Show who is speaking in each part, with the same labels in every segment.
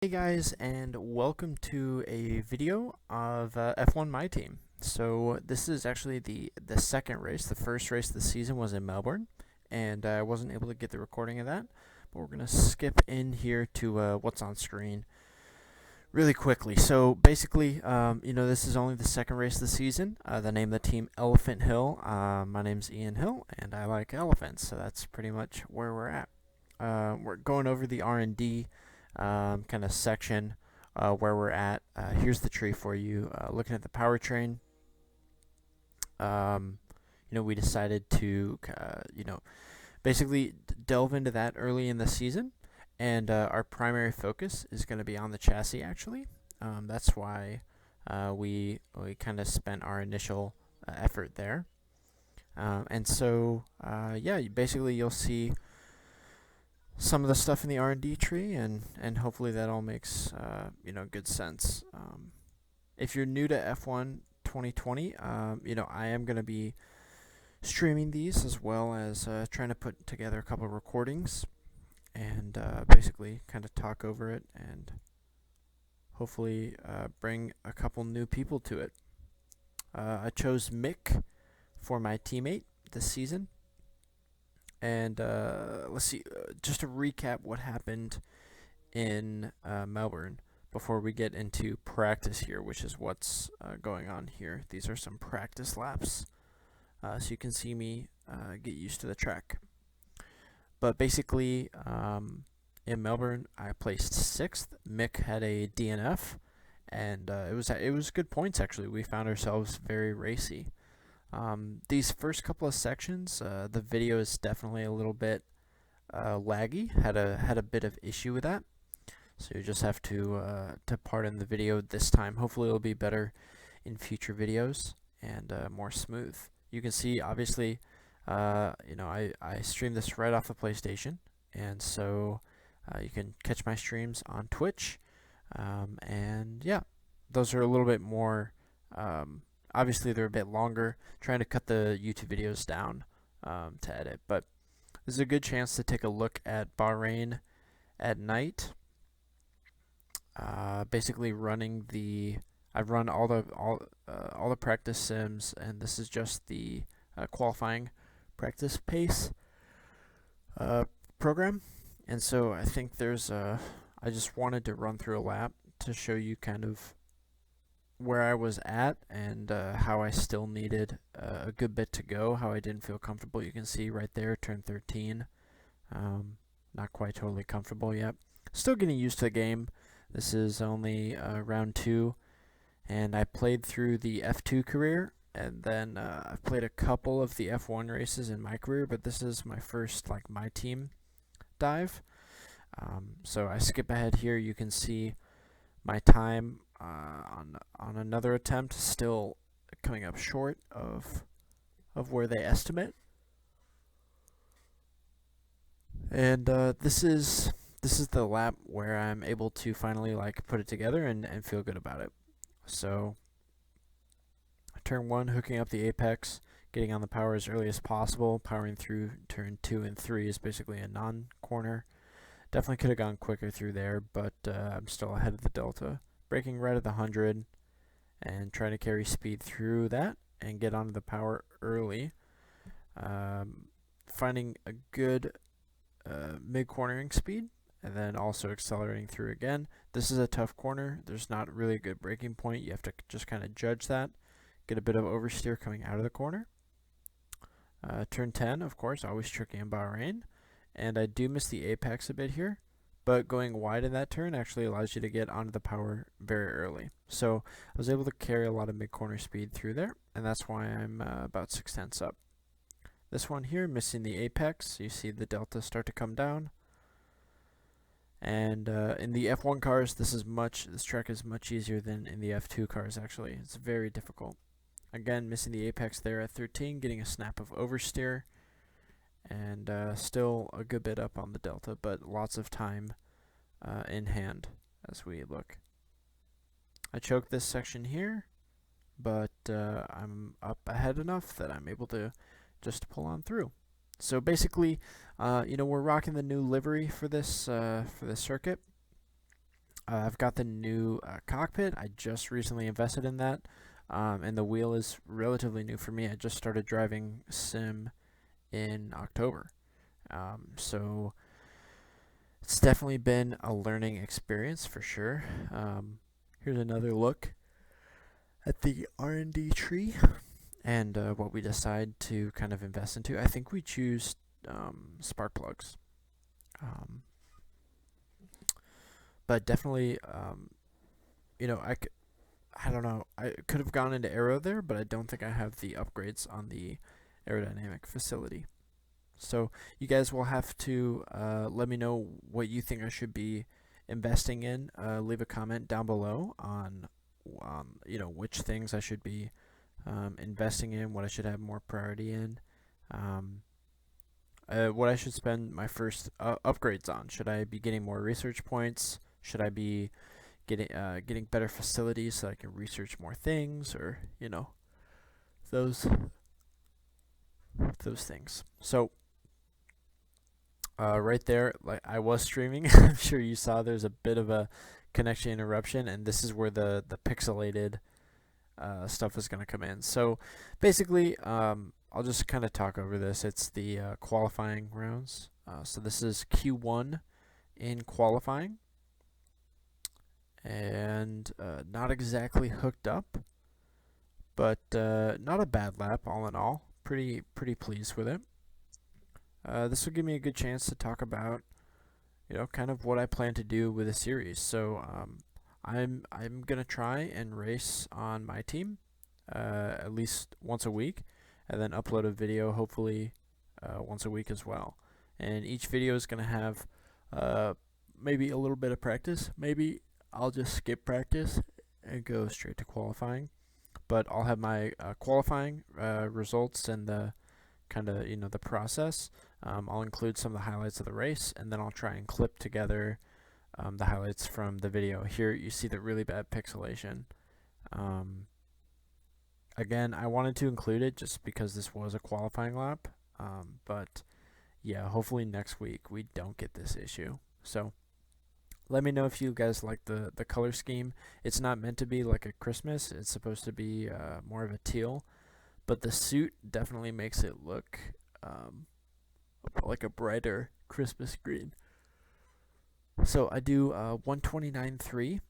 Speaker 1: Hey guys, and welcome to a video of F1 My Team. So this is actually the second race. The first race of the season was in Melbourne, and I wasn't able to get the recording of that. But we're gonna skip in here to what's on screen really quickly. So basically, this is only the second race of the season. The name of the team, Elephant Hill. My name's Ian Hill, and I like elephants, so that's pretty much where we're at. We're going over the R&D kind of section where we're at. Here's the tree for you. Looking at the powertrain, we decided to, basically delve into that early in the season, and our primary focus is going to be on the chassis. Actually, that's why we kind of spent our initial effort there. And so, basically you'll see some of the stuff in the R&D tree, and hopefully that all makes good sense. If you're new to F1 2020, I am going to be streaming these as well as trying to put together a couple of recordings and basically kind of talk over it and hopefully bring a couple new people to it. I chose Mick for my teammate this season. And let's see, just to recap what happened in Melbourne before we get into practice here, which is what's going on here. These are some practice laps, so you can see me get used to the track. But basically, in Melbourne, I placed 6th. Mick had a DNF, and it was good points actually. We found ourselves very racy. These first couple of sections, the video is definitely a little bit laggy. Had a bit of issue with that, so you just have to pardon the video this time. Hopefully, it'll be better in future videos and more smooth. You can see, obviously, I stream this right off the PlayStation, and so you can catch my streams on Twitch, and yeah, those are a little bit more. Obviously, they're a bit longer, trying to cut the YouTube videos down to edit. But this is a good chance to take a look at Bahrain at night. Basically, I've run all the practice sims, and this is just the qualifying practice pace program. And so I think I just wanted to run through a lap to show you kind of where I was at and how I still needed a good bit to go, how I didn't feel comfortable. You can see right there, turn 13. Not quite totally comfortable yet. Still getting used to the game. This is only round 2, and I played through the F2 career, and then I've played a couple of the F1 races in my career, but this is my first my team dive. So I skip ahead here. You can see my time on another attempt, still coming up short of where they estimate. And this is the lap where I'm able to finally put it together and feel good about it. So turn 1, hooking up the apex, getting on the power as early as possible. Powering through turn 2 and 3 is basically a non-corner. Definitely could have gone quicker through there, but I'm still ahead of the delta. Braking right at the 100 and trying to carry speed through that and get onto the power early. Finding a good mid-cornering speed and then also accelerating through again. This is a tough corner. There's not really a good braking point. You have to just kind of judge that. Get a bit of oversteer coming out of the corner. Turn 10, of course, always tricky in Bahrain. And I do miss the apex a bit here, but going wide in that turn actually allows you to get onto the power very early. So I was able to carry a lot of mid-corner speed through there, and that's why I'm about 6/10 up. This one here, missing the apex, you see the delta start to come down. And in the F1 cars, this track is much easier than in the F2 cars actually. It's very difficult. Again, missing the apex there at 13, getting a snap of oversteer. And still a good bit up on the delta, but lots of time in hand as we look. I choked this section here, but I'm up ahead enough that I'm able to just pull on through. So basically, we're rocking the new livery for this circuit. I've got the new cockpit. I just recently invested in that, and the wheel is relatively new for me. I just started driving sim in October, so it's definitely been a learning experience for sure. Here's another look at the R&D tree and what we decide to kind of invest into. I think we choose spark plugs. But definitely, you know, I don't know. I could have gone into aero there, but I don't think I have the upgrades on the aerodynamic facility. So you guys will have to let me know what you think I should be investing in. Leave a comment down below on you know, which things I should be investing in, what I should have more priority in, what I should spend my first upgrades on. Should I be getting more research points? Should I be getting better facilities so I can research more things, or you know, those things. So right there, like I was streaming, I'm sure you saw there's a bit of a connection interruption, and this is where the pixelated stuff is going to come in. So basically, I'll just kind of talk over this. It's the qualifying rounds. So this is Q1 in qualifying, and not exactly hooked up, but not a bad lap all in all. Pretty pleased with it. This will give me a good chance to talk about, you know, kind of what I plan to do with the series. So I'm gonna try and race on my team at least once a week, and then upload a video hopefully once a week as well. And each video is gonna have maybe a little bit of practice. Maybe I'll just skip practice and go straight to qualifying. But I'll have my qualifying results and the kind of, you know, the process. I'll include some of the highlights of the race, and then I'll try and clip together the highlights from the video. Here you see the really bad pixelation. Again, I wanted to include it just because this was a qualifying lap, but yeah, hopefully next week we don't get this issue. So let me know if you guys like the color scheme. It's not meant to be like a Christmas. It's supposed to be more of a teal, but the suit definitely makes it look like a brighter Christmas green. So I do 129.3,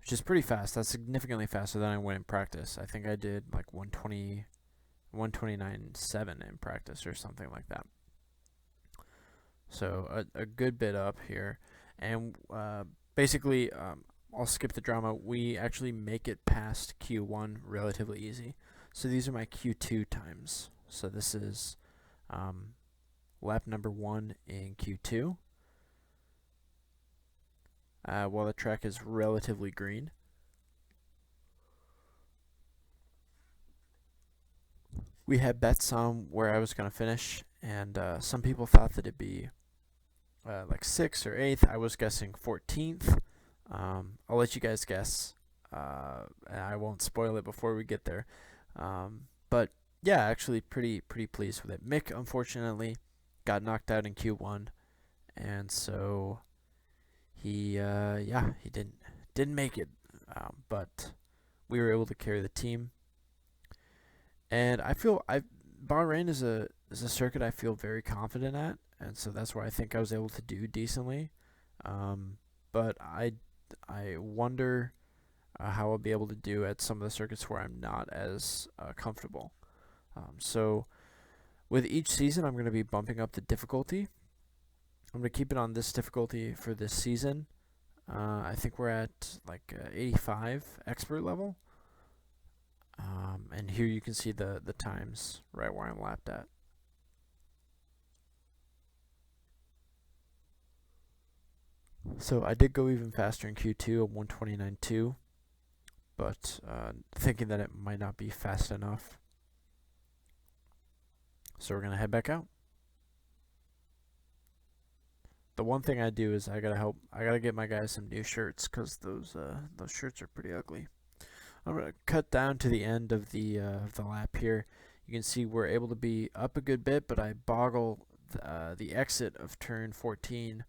Speaker 1: which is pretty fast. That's significantly faster than I went in practice. I think I did like 129.7 in practice or something like that. So a good bit up here. And basically, I'll skip the drama. We actually make it past Q1 relatively easy. So these are my Q2 times. So this is lap number 1 in Q2. While the track is relatively green. We had bets on where I was going to finish, and some people thought that it'd be like 6th or 8th. I was guessing 14th. I'll let you guys guess, and I won't spoil it before we get there. But yeah, actually pretty pleased with it. Mick unfortunately got knocked out in Q1, and so he didn't make it, but we were able to carry the team. And I feel Bahrain is a circuit I feel very confident at, and so that's where I think I was able to do decently. But I wonder how I'll be able to do at some of the circuits where I'm not as comfortable. So with each season, I'm going to be bumping up the difficulty. I'm going to keep it on this difficulty for this season. I think we're at like 85 expert level. And here you can see the times right where I'm lapped at. So I did go even faster in Q2 of 129.2, but thinking that it might not be fast enough. So we're going to head back out. The one thing I do is I gotta get my guys some new shirts, because those shirts are pretty ugly. I'm gonna cut down to the end of the lap here. You can see we're able to be up a good bit, but I boggle the exit of turn 14,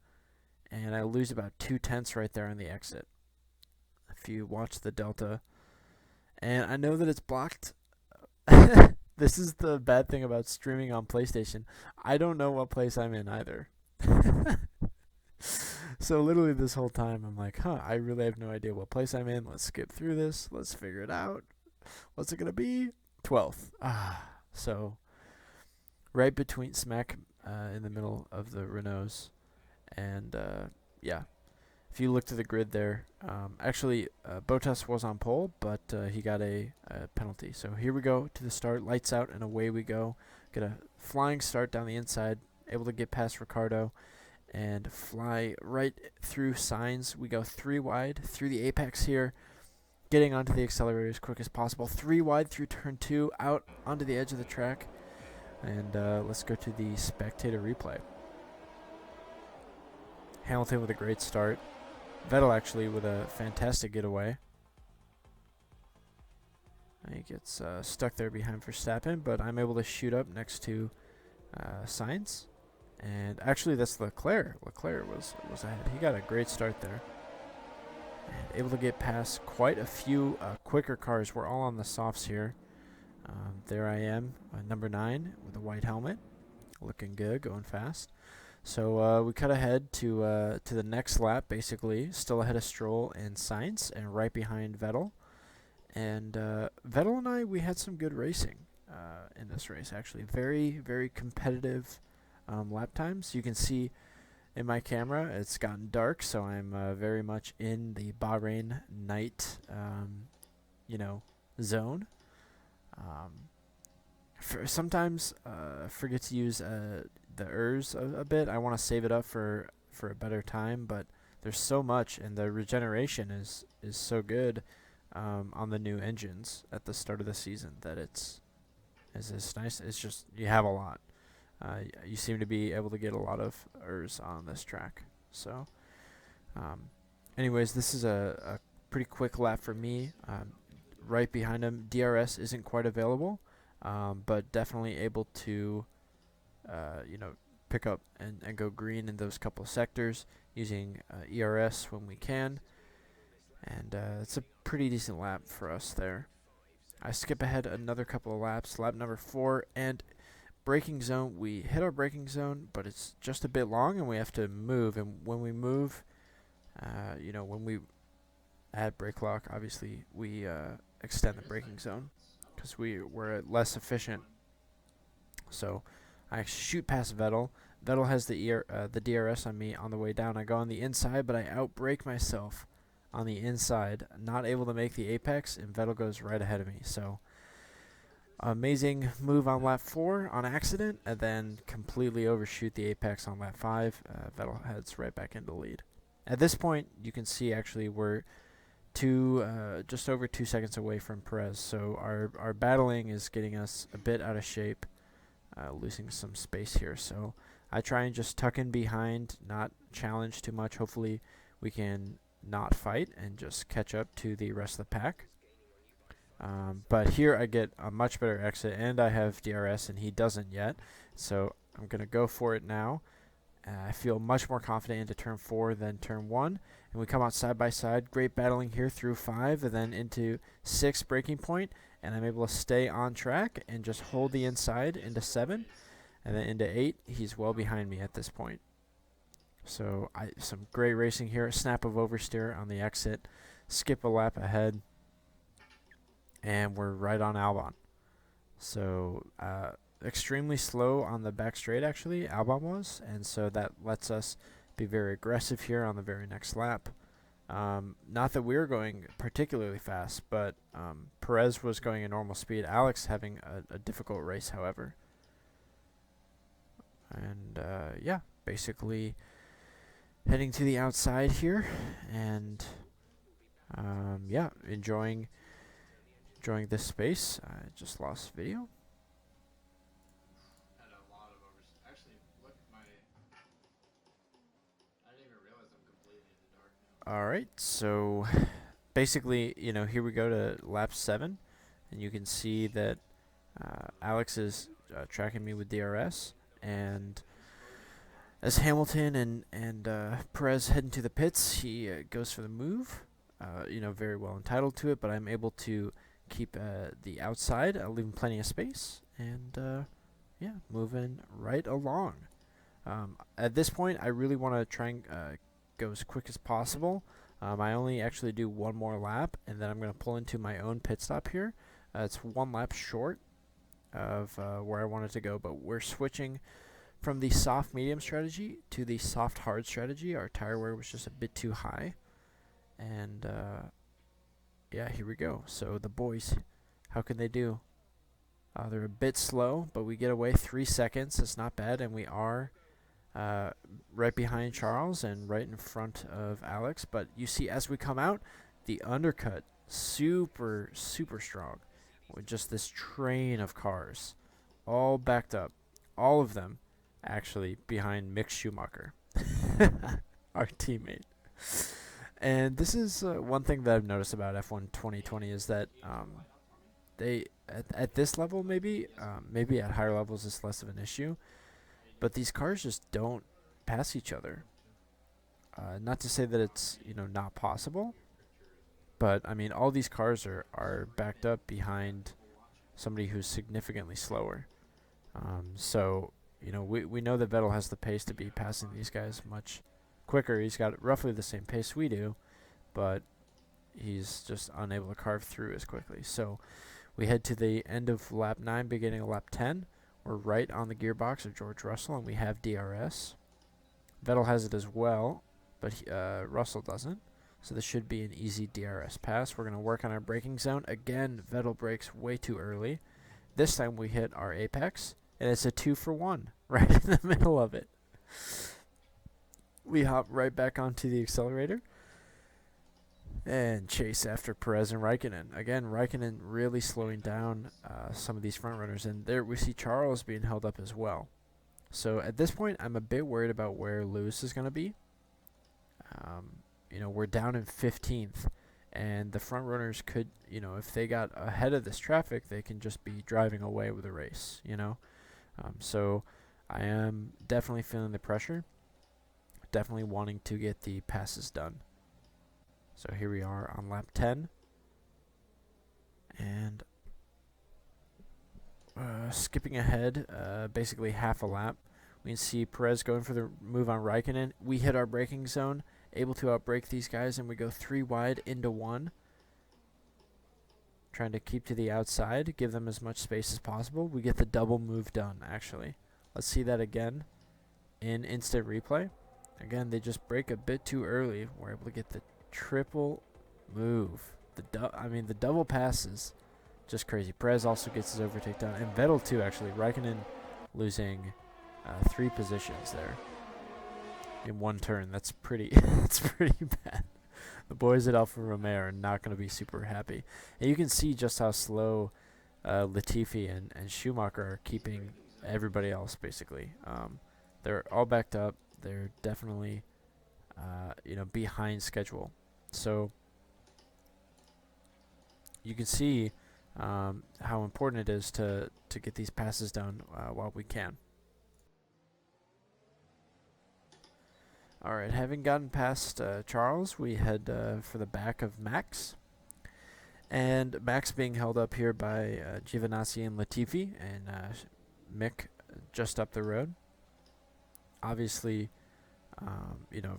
Speaker 1: and I lose about 2/10 right there on the exit. If you watch the delta, and I know that it's blocked. This is the bad thing about streaming on PlayStation. I don't know what place I'm in either. So literally this whole time I'm like, I really have no idea what place I'm in. Let's skip through this. Let's figure it out. What's it going to be? 12th. So right between smack in the middle of the Renaults. And yeah, if you look to the grid there, actually Bottas was on pole, but he got a penalty. So here we go to the start, lights out, and away we go. Get a flying start down the inside, able to get past Ricardo, and fly right through Sainz. We go 3 wide through the apex here, getting onto the accelerator as quick as possible. 3 wide through turn 2, out onto the edge of the track. And let's go to the spectator replay. Hamilton with a great start. Vettel actually with a fantastic getaway. He gets stuck there behind Verstappen, but I'm able to shoot up next to Sainz. And actually that's Leclerc. Leclerc was ahead. He got a great start there. And able to get past quite a few quicker cars. We're all on the softs here. There I am, number 9 with a white helmet. Looking good, going fast. So we cut ahead to the next lap, basically. Still ahead of Stroll and Sainz, and right behind Vettel. And Vettel and I, we had some good racing in this race, actually. Very, very competitive lap times. You can see in my camera, it's gotten dark, so I'm very much in the Bahrain night, zone. Sometimes forget to use the ERS a bit. I want to save it up for a better time, but there's so much, and the regeneration is so good on the new engines at the start of the season that it's nice. It's just you have a lot. You seem to be able to get a lot of ERS on this track. So, anyways, this is a pretty quick lap for me. Right behind him, DRS isn't quite available, but definitely able to, pick up and go green in those couple of sectors using ERS when we can. And it's a pretty decent lap for us there. I skip ahead another couple of laps, lap number 4, and braking zone. We hit our braking zone, but it's just a bit long, and we have to move. And when we move, when we add brake lock, obviously we extend the braking zone because we're less efficient. So I shoot past Vettel. Vettel has the DRS on me on the way down. I go on the inside, but I outbrake myself on the inside, not able to make the apex, and Vettel goes right ahead of me. So amazing move on lap 4 on accident, and then completely overshoot the apex on lap 5. Vettel heads right back into the lead. At this point, you can see actually we're just over 2 seconds away from Perez. So our battling is getting us a bit out of shape, losing some space here. So I try and just tuck in behind, not challenge too much. Hopefully we can not fight and just catch up to the rest of the pack. But here I get a much better exit, and I have DRS, and he doesn't yet. So I'm going to go for it now. I feel much more confident into turn 4 than turn 1. And we come out side by side. Great battling here through 5 and then into 6 braking point. And I'm able to stay on track and just hold the inside into 7. And then into 8. He's well behind me at this point. So some great racing here. A snap of oversteer on the exit. Skip a lap ahead. And we're right on Albon. So extremely slow on the back straight, actually, Albon was. And so that lets us be very aggressive here on the very next lap. Not that we were going particularly fast, but Perez was going at normal speed. Alex having a difficult race, however. And basically heading to the outside here, and enjoying this space. I just lost video. All right, so basically, here we go to lap 7, and you can see that Alex is tracking me with DRS, and As Hamilton and Perez head into the pits, he goes for the move. Very well entitled to it, but I'm able to keep the outside, leaving plenty of space, and moving right along. At this point, I really want to try and go as quick as possible. I only actually do one more lap, and then I'm going to pull into my own pit stop here. It's one lap short of where I wanted to go, but we're switching from the soft medium strategy to the soft hard strategy. Our tire wear was just a bit too high, and here we go. So the boys, how can they do? They're a bit slow, but we get away 3 seconds. It's not bad, and we are right behind Charles and right in front of Alex. But you see, as we come out, the undercut, super, super strong, with just this train of cars, all backed up, all of them actually behind Mick Schumacher, our teammate. And this is one thing that I've noticed about F1 2020 is that they at this level maybe at higher levels it's less of an issue, but these cars just don't pass each other. Not to say that it's not possible, but I mean all these cars are backed up behind somebody who's significantly slower. So we know that Vettel has the pace to be passing these guys much quicker. He's got roughly the same pace we do, but he's just unable to carve through as quickly. So we head to the end of lap 9, beginning of lap 10. We're right on the gearbox of George Russell, and we have DRS. Vettel has it as well, but Russell doesn't. So this should be an easy DRS pass. We're going to work on our braking zone. Again, Vettel brakes way too early. This time we hit our apex, and it's a 2-for-1 right in the middle of it. We hop right back onto the accelerator and chase after Perez and Raikkonen. Again, Raikkonen really slowing down some of these front runners, and there we see Charles being held up as well. So at this point, I'm a bit worried about where Lewis is going to be. We're down in 15th, and the front runners could, if they got ahead of this traffic, they can just be driving away with the race, So I am definitely feeling the pressure, definitely wanting to get the passes done. So here we are on lap 10, and skipping ahead basically half a lap, we can see Perez going for the move on Raikkonen. We hit our braking zone, able to outbrake these guys, and we go 3 wide into 1. Trying to keep to the outside, give them as much space as possible. We get the double move done, actually. Let's see that again in instant replay. Again, they just brake a bit too early. We're able to get the triple move. The double passes, just crazy. Perez also gets his overtake done, and Vettel too, actually. Raikkonen losing 3 positions there in one turn. That's pretty that's pretty bad. The boys at Alfa Romeo are not going to be super happy. And you can see just how slow Latifi and Schumacher are keeping everybody else, basically. They're all backed up. They're definitely behind schedule. So you can see how important it is to get these passes done while we can. All right, having gotten past Charles, we head for the back of Max. And Max being held up here by Giovinazzi and Latifi, and Mick just up the road. Obviously,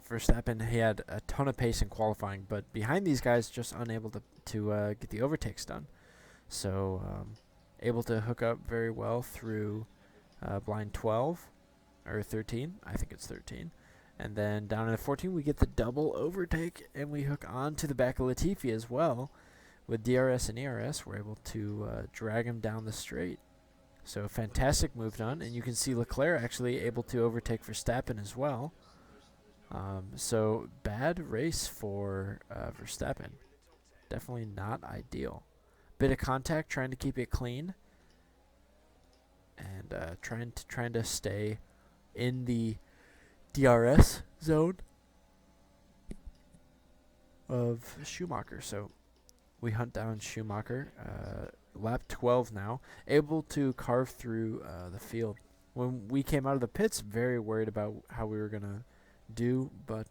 Speaker 1: Verstappen, he had a ton of pace in qualifying, but behind these guys, just unable to get the overtakes done. So able to hook up very well through blind 12, or 13, I think it's 13. And then down in the 14, we get the double overtake, and we hook on to the back of Latifi as well. With DRS and ERS, we're able to drag him down the straight. So fantastic move done, and you can see Leclerc actually able to overtake Verstappen as well. So bad race for Verstappen. Definitely not ideal. Bit of contact, trying to keep it clean, and trying to stay in the DRS zone of Schumacher. So we hunt down Schumacher. Lap 12 now, able to carve through the field. when we came out of the pits, very worried about how we were going to do, but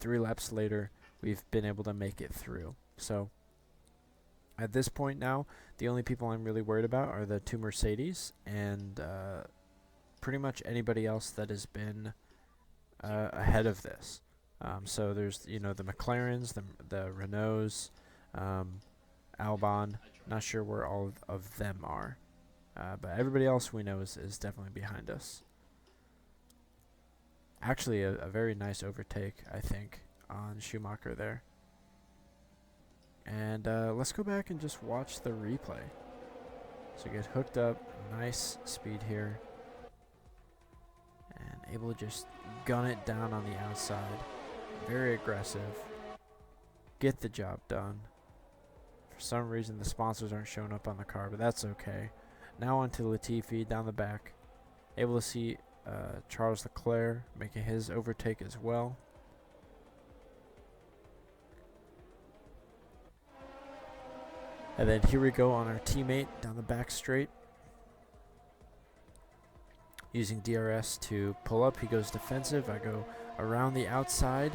Speaker 1: 3 laps later, we've been able to make it through. So at this point now, the only people I'm really worried about are the 2 Mercedes and pretty much anybody else that has been ahead of this. So there's the McLarens, the Renaults, Albon. Not sure where all of them are, but everybody else we know is definitely behind us. Actually, a very nice overtake, I think, on Schumacher there. And let's go back and just watch the replay. So get hooked up, nice speed here, and able to just gun it down on the outside. Very aggressive. Get the job done. For some reason, the sponsors aren't showing up on the car, but that's okay. Now on to Latifi down the back. Able to see Charles Leclerc making his overtake as well. And then here we go on our teammate down the back straight. Using DRS to pull up. He goes defensive. I go around the outside,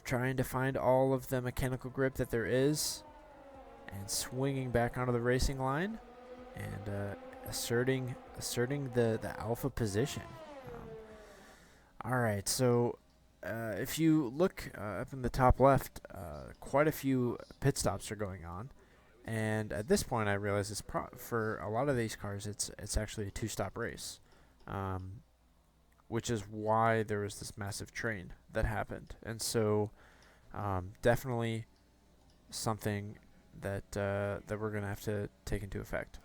Speaker 1: trying to find all of the mechanical grip that there is, and swinging back onto the racing line, and asserting the alpha position. All right, so if you look up in the top left, quite a few pit stops are going on, and at this point I realize it's for a lot of these cars it's actually a 2-stop race, which is why there was this massive train that happened. And so definitely something that we're going to have to take into effect.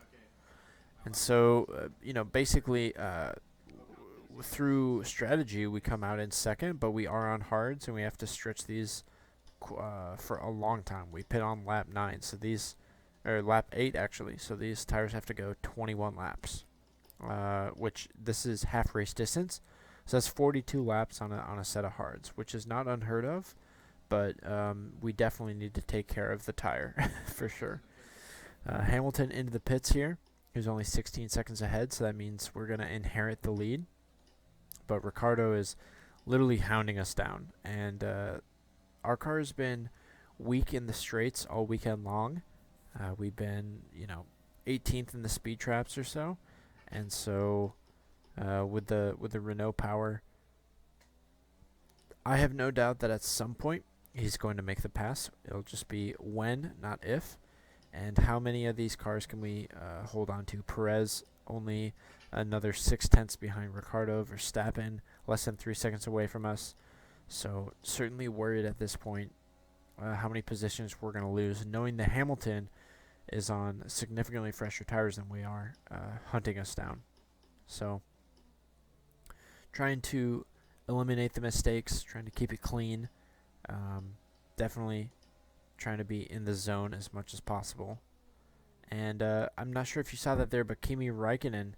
Speaker 1: And so, basically through strategy, we come out in second, but we are on hards, and we have to stretch these for a long time. We pit on lap 9, so lap 8 actually, so these tires have to go 21 laps, which this is half race distance. So that's 42 laps on a set of hards, which is not unheard of, but we definitely need to take care of the tire for sure. Hamilton into the pits here. He's only 16 seconds ahead, so that means we're going to inherit the lead. But Ricciardo is literally hounding us down, and our car has been weak in the straights all weekend long. We've been, 18th in the speed traps or so, and so with the Renault power, I have no doubt that at some point he's going to make the pass. It'll just be when, not if. And how many of these cars can we hold on to? Perez only another 0.6 behind Ricciardo. Verstappen less than 3 seconds away from us. So certainly worried at this point how many positions we're going to lose, knowing that Hamilton is on significantly fresher tires than we are, hunting us down. So trying to eliminate the mistakes, trying to keep it clean. Definitely trying to be in the zone as much as possible. And I'm not sure if you saw that there, but Kimi Räikkönen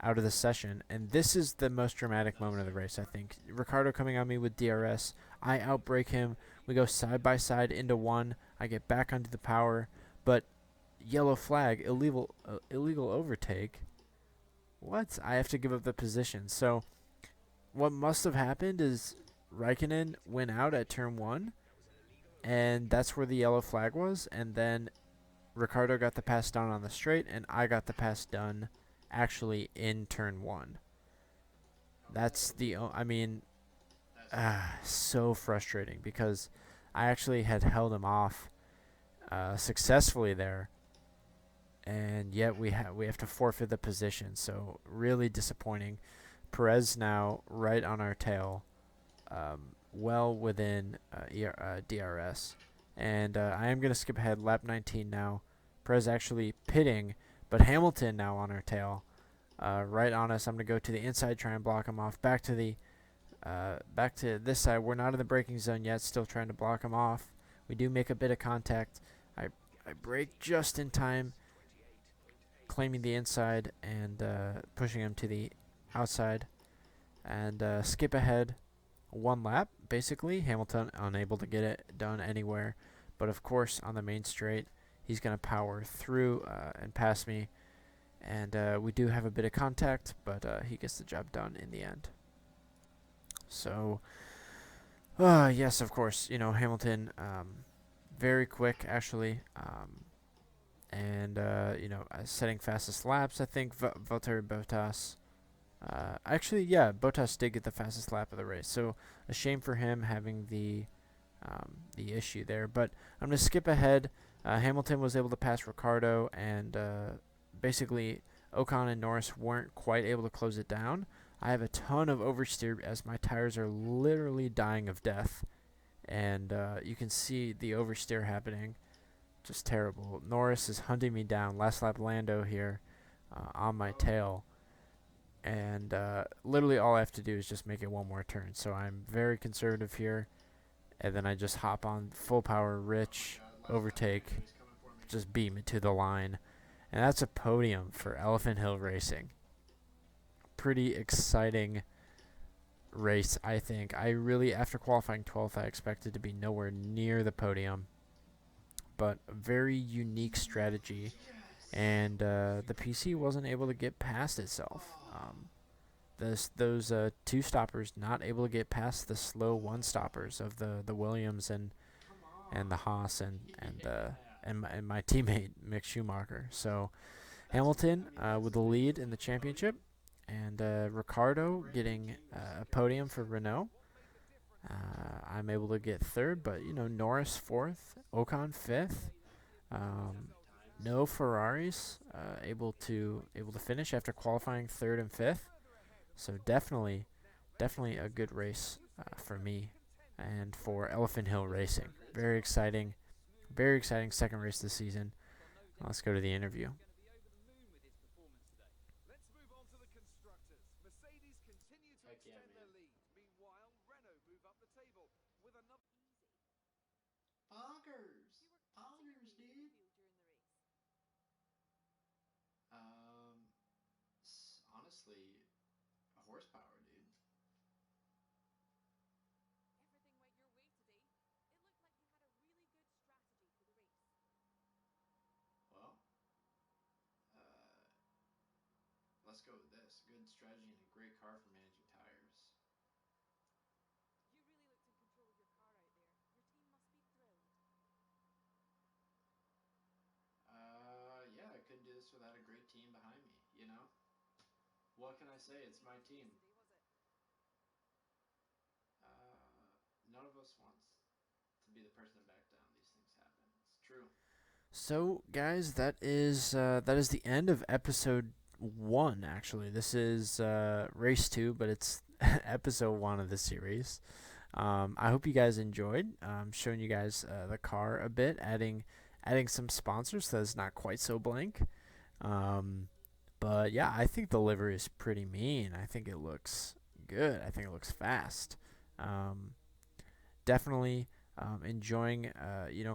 Speaker 1: out of the session. And this is the most dramatic moment of the race, I think. Ricciardo coming on me with DRS. I outbrake him. We go side by side into one. I get back onto the power. But yellow flag, illegal overtake. What? I have to give up the position. So what must have happened is Räikkönen went out at turn 1. And that's where the yellow flag was. And then Ricciardo got the pass done on the straight, and I got the pass done actually in turn 1. That's so frustrating, because I actually had held him off successfully there, and yet we have to forfeit the position. So really disappointing. Perez now right on our tail, well within DRS. And I am going to skip ahead. Lap 19 now. Perez actually pitting, but Hamilton now on our tail, right on us. I'm going to go to the inside, try and block him off. Back to this side. We're not in the braking zone yet. Still trying to block him off. We do make a bit of contact. I brake just in time, claiming the inside and pushing him to the outside. And skip ahead 1 lap, basically. Hamilton unable to get it done anywhere. But of course, on the main straight, he's going to power through and pass me. And we do have a bit of contact, but he gets the job done in the end. So, yes, of course, Hamilton, very quick actually, and setting fastest laps. I think Valtteri Bottas. Actually, yeah, Bottas did get the fastest lap of the race. So a shame for him having the issue there. But I'm gonna skip ahead. Hamilton was able to pass Ricciardo, and basically Ocon and Norris weren't quite able to close it down. I have a ton of oversteer as my tires are literally dying of death, and you can see the oversteer happening. Just terrible. Norris is hunting me down. Last lap Lando here on my tail. And literally all I have to do is just make it one more turn. So I'm very conservative here. And then I just hop on full power, Rich, overtake, just beam it to the line. And that's a podium for Elephant Hill Racing. Pretty exciting race, I think. I really, after qualifying 12th, I expected to be nowhere near the podium. But a very unique strategy. And the PC wasn't able to get past itself. Those two stoppers not able to get past the slow one stoppers of the Williams and the Haas and my teammate Mick Schumacher. So Hamilton with the lead in the championship, and Ricciardo getting a podium for Renault. I'm able to get third, but Norris fourth, Ocon fifth. No Ferraris able to finish after qualifying third and fifth. So definitely a good race for me and for Elephant Hill Racing. Very exciting second race this season. Let's go to the interview.
Speaker 2: Bonkers. Bonkers, dude. Honestly, horsepower, dude. Well, uh, let's go with this. Good strategy and a great car for managing tires. Yeah, I couldn't do this without a great team behind me, you know? What can I say? It's my team. None of us wants to be the person to back down. These things happen. It's true.
Speaker 1: So, guys, that is the end of episode 1. Actually, this is race 2, but it's episode 1 of the series. I hope you guys enjoyed. Showing you guys the car a bit, adding some sponsors so it's not quite so blank. But yeah, I think the livery is pretty mean. I think it looks good. I think it looks fast. Um, Definitely enjoying,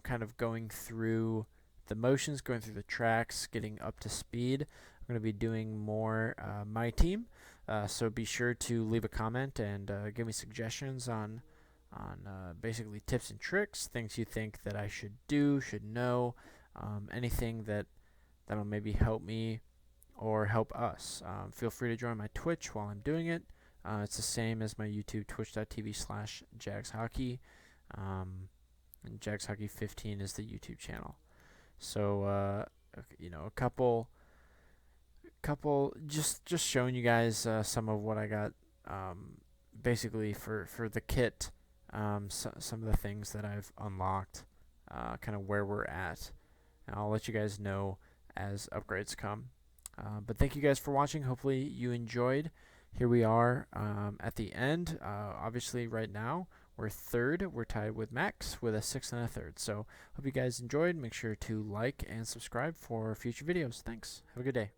Speaker 1: kind of going through the motions, going through the tracks, getting up to speed. I'm going to be doing more my team, so be sure to leave a comment and give me suggestions on basically tips and tricks, things you think that I should do, should know, anything that'll maybe help me or help us. Feel free to join my Twitch while I'm doing it. It's the same as my YouTube, twitch.tv/JagsHockey. And JagsHockey15 is the YouTube channel. So, a couple, just showing you guys some of what I got, basically for the kit, some of the things that I've unlocked, kind of where we're at. And I'll let you guys know as upgrades come. But thank you guys for watching. Hopefully you enjoyed. Here we are at the end. Obviously, right now we're third. We're tied with Max with a 6 and a third. So hope you guys enjoyed. Make sure to like and subscribe for future videos. Thanks. Have a good day.